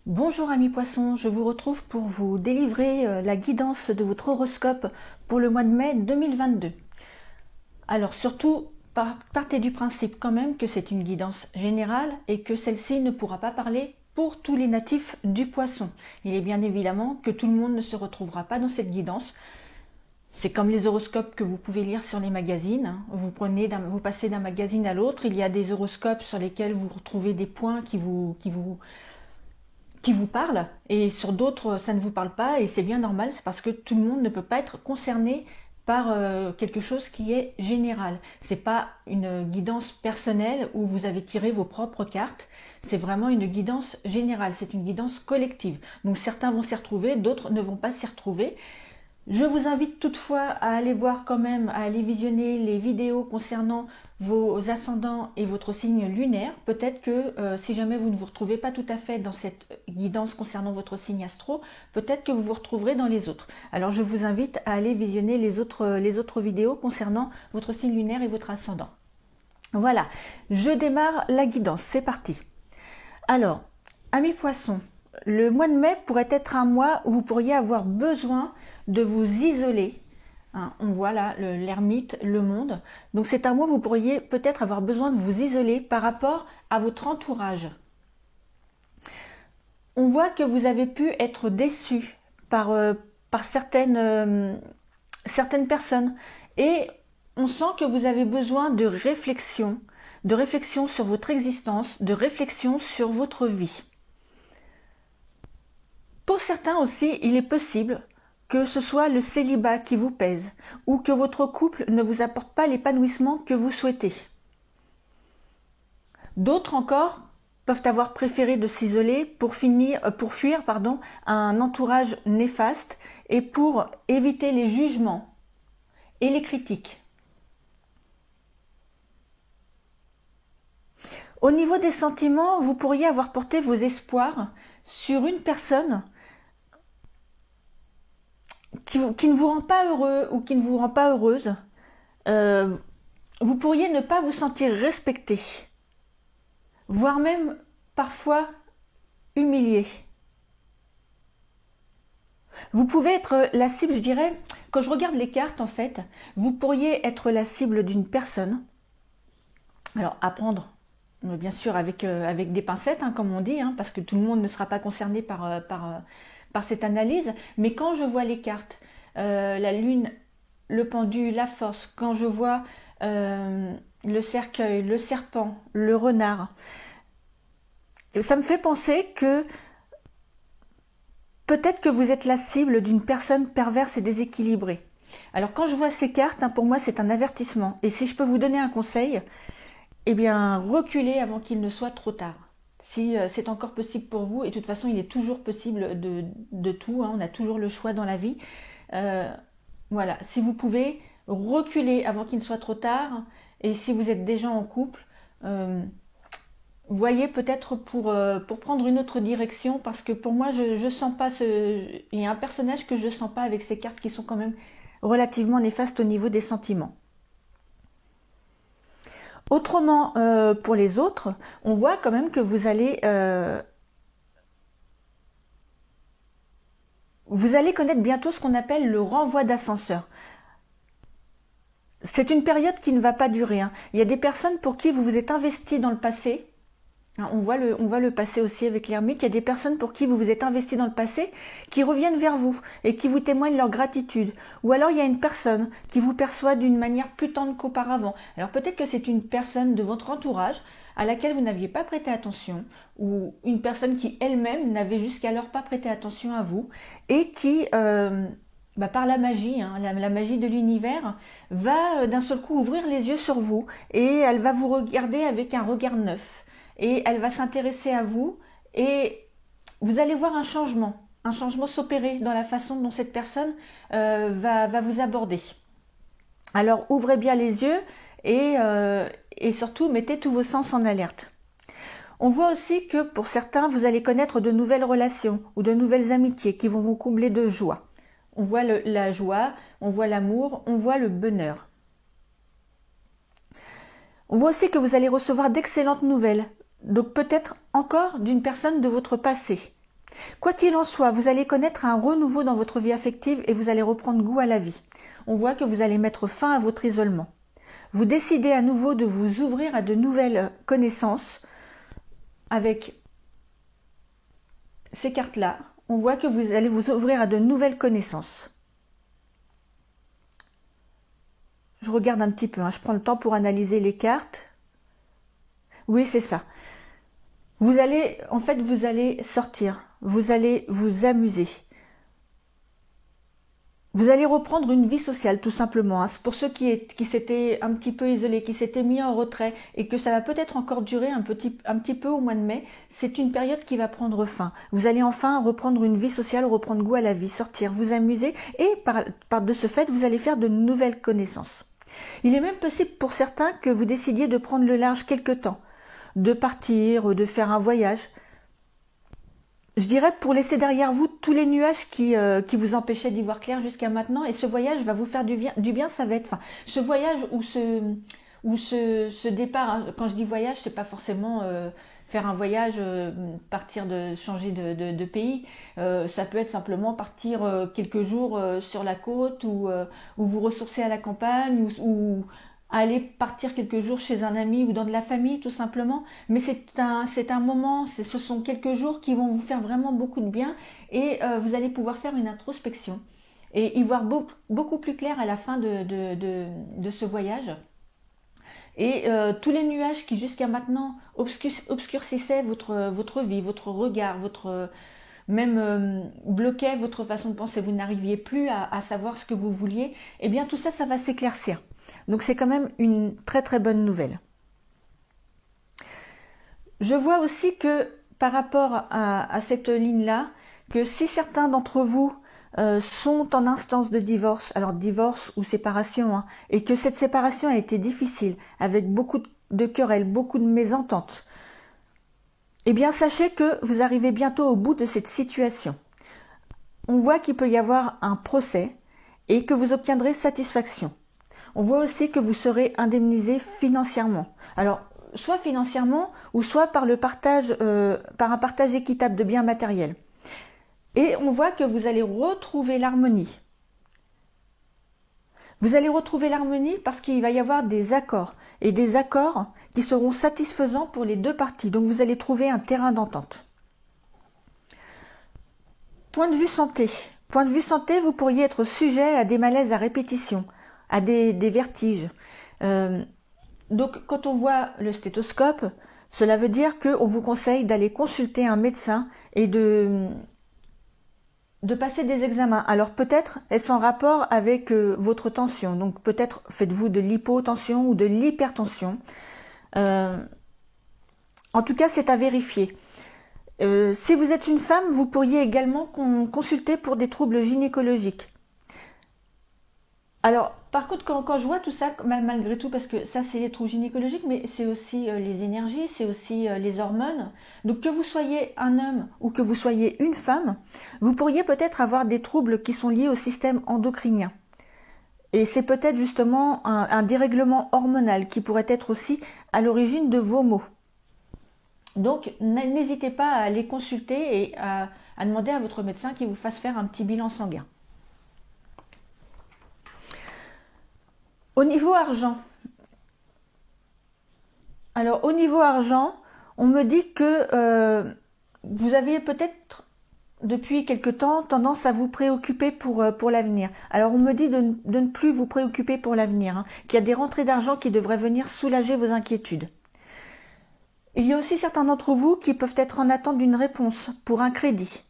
Bonjour amis poissons, je vous retrouve pour vous délivrer la guidance de votre horoscope pour le mois de mai 2022. Alors surtout, partez du principe quand même que c'est une guidance générale et que celle-ci ne pourra pas parler pour tous les natifs du poisson. Il est bien évidemment que tout le monde ne se retrouvera pas dans cette guidance. C'est comme les horoscopes que vous pouvez lire sur les magazines. Vous passez d'un magazine à l'autre, il y a des horoscopes sur lesquels vous retrouvez des points qui vous parle, et sur d'autres ça ne vous parle pas, et c'est bien normal, c'est parce que tout le monde ne peut pas être concerné par quelque chose qui est général. C'est pas une guidance personnelle où vous avez tiré vos propres cartes, c'est vraiment une guidance générale, c'est une guidance collective. Donc certains vont s'y retrouver, d'autres ne vont pas s'y retrouver. Je vous invite toutefois à aller voir quand même, à aller visionner les vidéos concernant vos ascendants et votre signe lunaire. Peut-être que si jamais vous ne vous retrouvez pas tout à fait dans cette guidance concernant votre signe astro, peut-être que vous vous retrouverez dans les autres. Alors je vous invite à aller visionner les autres vidéos concernant votre signe lunaire et votre ascendant. Voilà, je démarre la guidance, c'est parti. Alors, amis poissons, le mois de mai pourrait être un mois où vous pourriez avoir besoin de vous isoler. On voit là l'ermite, le monde. Donc c'est un mois où vous pourriez peut-être avoir besoin de vous isoler par rapport à votre entourage. On voit que vous avez pu être déçu par certaines personnes, et on sent que vous avez besoin de réflexion sur votre existence, de réflexion sur votre vie. Pour certains aussi, il est possible que ce soit le célibat qui vous pèse, ou que votre couple ne vous apporte pas l'épanouissement que vous souhaitez. D'autres encore peuvent avoir préféré de s'isoler pour fuir un entourage néfaste et pour éviter les jugements et les critiques. Au niveau des sentiments, vous pourriez avoir porté vos espoirs sur une personne qui ne vous rend pas heureux ou qui ne vous rend pas heureuse. Vous pourriez ne pas vous sentir respecté, voire même parfois humilié. Vous pouvez être la cible, je dirais, quand je regarde les cartes en fait, vous pourriez être la cible d'une personne. Alors à prendre bien sûr avec des pincettes, comme on dit, parce que tout le monde ne sera pas concerné par cette analyse. Mais quand je vois les cartes, la lune, le pendu, la force, quand je vois le cercueil, le serpent, le renard, ça me fait penser que peut-être que vous êtes la cible d'une personne perverse et déséquilibrée. Alors quand je vois ces cartes, pour moi c'est un avertissement. Et si je peux vous donner un conseil, eh bien reculez avant qu'il ne soit trop tard. Si c'est encore possible pour vous, et de toute façon il est toujours possible de tout, on a toujours le choix dans la vie. Voilà, si vous pouvez, reculer avant qu'il ne soit trop tard. Et si vous êtes déjà en couple, voyez peut-être pour prendre une autre direction, parce que pour moi je sens pas il y a un personnage que je sens pas avec ces cartes qui sont quand même relativement néfastes au niveau des sentiments. Autrement, pour les autres, on voit quand même que vous allez connaître bientôt ce qu'on appelle le renvoi d'ascenseur. C'est une période qui ne va pas durer. Il y a des personnes pour qui vous vous êtes investi dans le passé. On voit le passé aussi avec l'ermite. Il y a des personnes pour qui vous vous êtes investi dans le passé qui reviennent vers vous et qui vous témoignent leur gratitude. Ou alors il y a une personne qui vous perçoit d'une manière plus tendre qu'auparavant. Alors peut-être que c'est une personne de votre entourage à laquelle vous n'aviez pas prêté attention, ou une personne qui elle-même n'avait jusqu'alors pas prêté attention à vous, et qui, par la magie, la magie de l'univers, va d'un seul coup ouvrir les yeux sur vous, et elle va vous regarder avec un regard neuf. Et elle va s'intéresser à vous, et vous allez voir un changement s'opérer dans la façon dont cette personne va vous aborder. Alors ouvrez bien les yeux et surtout mettez tous vos sens en alerte. On voit aussi que pour certains, vous allez connaître de nouvelles relations ou de nouvelles amitiés qui vont vous combler de joie. On voit la joie, on voit l'amour, on voit le bonheur. On voit aussi que vous allez recevoir d'excellentes nouvelles. Donc peut-être encore d'une personne de votre passé. Quoi qu'il en soit, vous allez connaître un renouveau dans votre vie affective et vous allez reprendre goût à la vie. On voit que vous allez mettre fin à votre isolement. Vous décidez à nouveau de vous ouvrir à de nouvelles connaissances avec ces cartes-là. On voit que vous allez vous ouvrir à de nouvelles connaissances. Je regarde un petit peu, je prends le temps pour analyser les cartes. Oui, c'est ça. Vous allez sortir, vous allez vous amuser. Vous allez reprendre une vie sociale, tout simplement. Pour ceux qui s'étaient un petit peu isolés, qui s'étaient mis en retrait et que ça va peut-être encore durer un petit peu au mois de mai, c'est une période qui va prendre fin. Vous allez enfin reprendre une vie sociale, reprendre goût à la vie, sortir, vous amuser et par de ce fait, vous allez faire de nouvelles connaissances. Il est même possible pour certains que vous décidiez de prendre le large quelque temps, de partir, de faire un voyage. Je dirais pour laisser derrière vous tous les nuages qui vous empêchaient d'y voir clair jusqu'à maintenant, et ce voyage va vous faire du bien, ça va être, ce voyage ou ce départ, quand je dis voyage, c'est pas forcément faire un voyage, changer de pays, ça peut être simplement partir quelques jours sur la côte ou vous ressourcer à la campagne ou aller partir quelques jours chez un ami ou dans de la famille tout simplement, mais c'est un moment, ce sont quelques jours qui vont vous faire vraiment beaucoup de bien et vous allez pouvoir faire une introspection et y voir beaucoup plus clair à la fin de ce voyage. Et tous les nuages qui jusqu'à maintenant obscurcissaient votre vie, votre regard, bloquaient votre façon de penser, vous n'arriviez plus à savoir ce que vous vouliez, eh bien tout ça, ça va s'éclaircir. Donc c'est quand même une très très bonne nouvelle. Je vois aussi que par rapport à cette ligne-là, que si certains d'entre vous sont en instance de divorce, alors divorce ou séparation, et que cette séparation a été difficile, avec beaucoup de querelles, beaucoup de mésententes, eh bien sachez que vous arrivez bientôt au bout de cette situation. On voit qu'il peut y avoir un procès et que vous obtiendrez satisfaction. On voit aussi que vous serez indemnisé financièrement. Alors, soit financièrement ou soit par par un partage équitable de biens matériels. Et on voit que vous allez retrouver l'harmonie. Vous allez retrouver l'harmonie parce qu'il va y avoir des accords. Et des accords qui seront satisfaisants pour les deux parties. Donc vous allez trouver un terrain d'entente. Point de vue santé. Point de vue santé, vous pourriez être sujet à des malaises à répétition, à des vertiges. Donc quand on voit le stéthoscope, cela veut dire qu'on vous conseille d'aller consulter un médecin et de passer des examens. Alors peut-être est-ce en rapport avec votre tension. Donc peut-être faites-vous de l'hypotension ou de l'hypertension. En tout cas, c'est à vérifier. Si vous êtes une femme, vous pourriez également consulter pour des troubles gynécologiques. Alors, par contre, quand je vois tout ça, malgré tout, parce que ça, c'est les troubles gynécologiques, mais c'est aussi les énergies, c'est aussi les hormones. Donc, que vous soyez un homme ou que vous soyez une femme, vous pourriez peut-être avoir des troubles qui sont liés au système endocrinien. Et c'est peut-être justement un dérèglement hormonal qui pourrait être aussi à l'origine de vos maux. Donc, n'hésitez pas à aller consulter et à demander à votre médecin qu'il vous fasse faire un petit bilan sanguin. Au niveau argent, alors au niveau argent, on me dit que vous aviez peut-être depuis quelque temps tendance à vous préoccuper pour l'avenir. Alors on me dit de ne plus vous préoccuper pour l'avenir, qu'il y a des rentrées d'argent qui devraient venir soulager vos inquiétudes. Il y a aussi certains d'entre vous qui peuvent être en attente d'une réponse pour un crédit.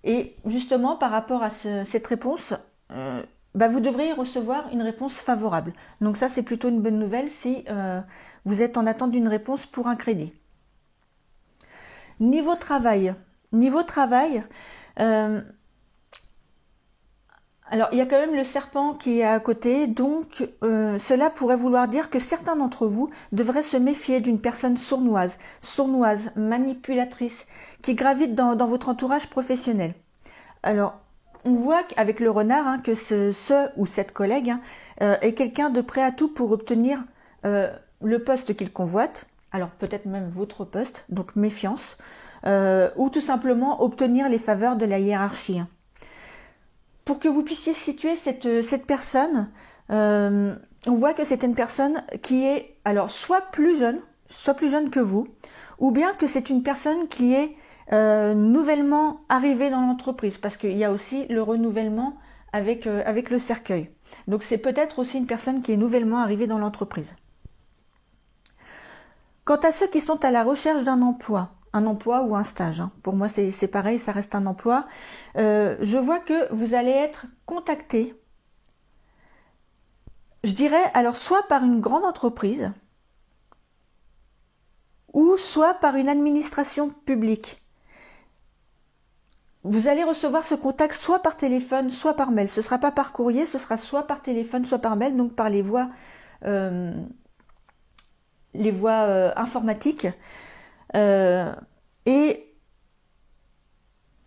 Et justement, par rapport à cette réponse, vous devriez recevoir une réponse favorable. Donc ça, c'est plutôt une bonne nouvelle si vous êtes en attente d'une réponse pour un crédit. Niveau travail, alors il y a quand même le serpent qui est à côté, donc cela pourrait vouloir dire que certains d'entre vous devraient se méfier d'une personne sournoise, manipulatrice, qui gravite dans votre entourage professionnel. Alors, on voit qu'avec le renard que ce ou cette collègue est quelqu'un de prêt à tout pour obtenir le poste qu'il convoite, alors peut-être même votre poste, donc méfiance. ou tout simplement obtenir les faveurs de la hiérarchie. Pour que vous puissiez situer cette personne, on voit que c'est une personne qui est alors soit plus jeune que vous, ou bien que c'est une personne qui est nouvellement arrivée dans l'entreprise, parce qu'il y a aussi le renouvellement avec le cercueil. Donc c'est peut-être aussi une personne qui est nouvellement arrivée dans l'entreprise. Quant à ceux qui sont à la recherche d'un emploi ou un stage, hein, pour moi c'est pareil, ça reste un emploi, je vois que vous allez être contacté, je dirais alors soit par une grande entreprise, ou soit par une administration publique. Vous allez recevoir ce contact soit par téléphone, soit par mail. Ce ne sera pas par courrier, ce sera soit par téléphone, soit par mail, donc par les voies informatiques. Et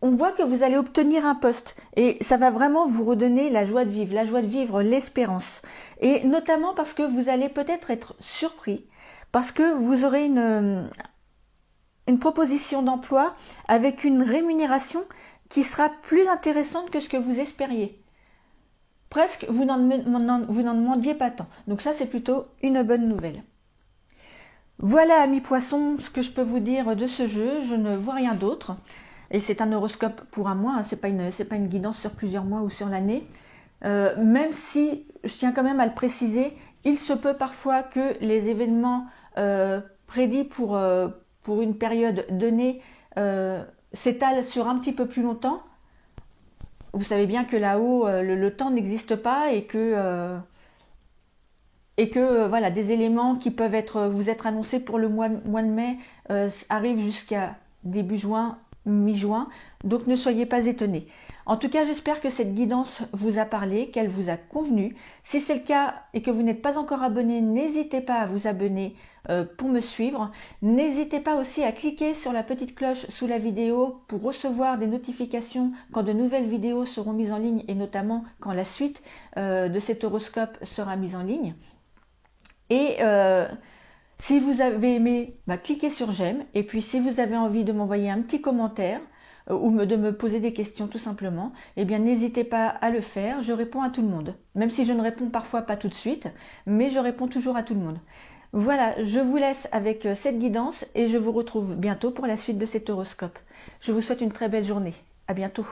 on voit que vous allez obtenir un poste. Et ça va vraiment vous redonner la joie de vivre, l'espérance. Et notamment parce que vous allez peut-être être surpris, parce que vous aurez une proposition d'emploi avec une rémunération qui sera plus intéressante que ce que vous espériez. Presque, vous n'en demandiez pas tant. Donc ça, c'est plutôt une bonne nouvelle. Voilà, amis poissons, ce que je peux vous dire de ce jeu. Je ne vois rien d'autre. Et c'est un horoscope pour un mois, hein. C'est pas une guidance sur plusieurs mois ou sur l'année. Même si, je tiens quand même à le préciser, il se peut parfois que les événements prédits pour une période donnée s'étalent sur un petit peu plus longtemps. Vous savez bien que là-haut, le temps n'existe pas et que voilà, des éléments qui peuvent vous être annoncés pour le mois de mai arrivent jusqu'à début juin, mi-juin. Donc ne soyez pas étonnés. En tout cas, j'espère que cette guidance vous a parlé, qu'elle vous a convenu. Si c'est le cas et que vous n'êtes pas encore abonné, n'hésitez pas à vous abonner pour me suivre. N'hésitez pas aussi à cliquer sur la petite cloche sous la vidéo pour recevoir des notifications quand de nouvelles vidéos seront mises en ligne et notamment quand la suite de cet horoscope sera mise en ligne. Et si vous avez aimé, cliquez sur j'aime. Et puis si vous avez envie de m'envoyer un petit commentaire ou de me poser des questions tout simplement, eh bien n'hésitez pas à le faire. Je réponds à tout le monde. Même si je ne réponds parfois pas tout de suite, mais je réponds toujours à tout le monde. Voilà, je vous laisse avec cette guidance et je vous retrouve bientôt pour la suite de cet horoscope. Je vous souhaite une très belle journée. À bientôt.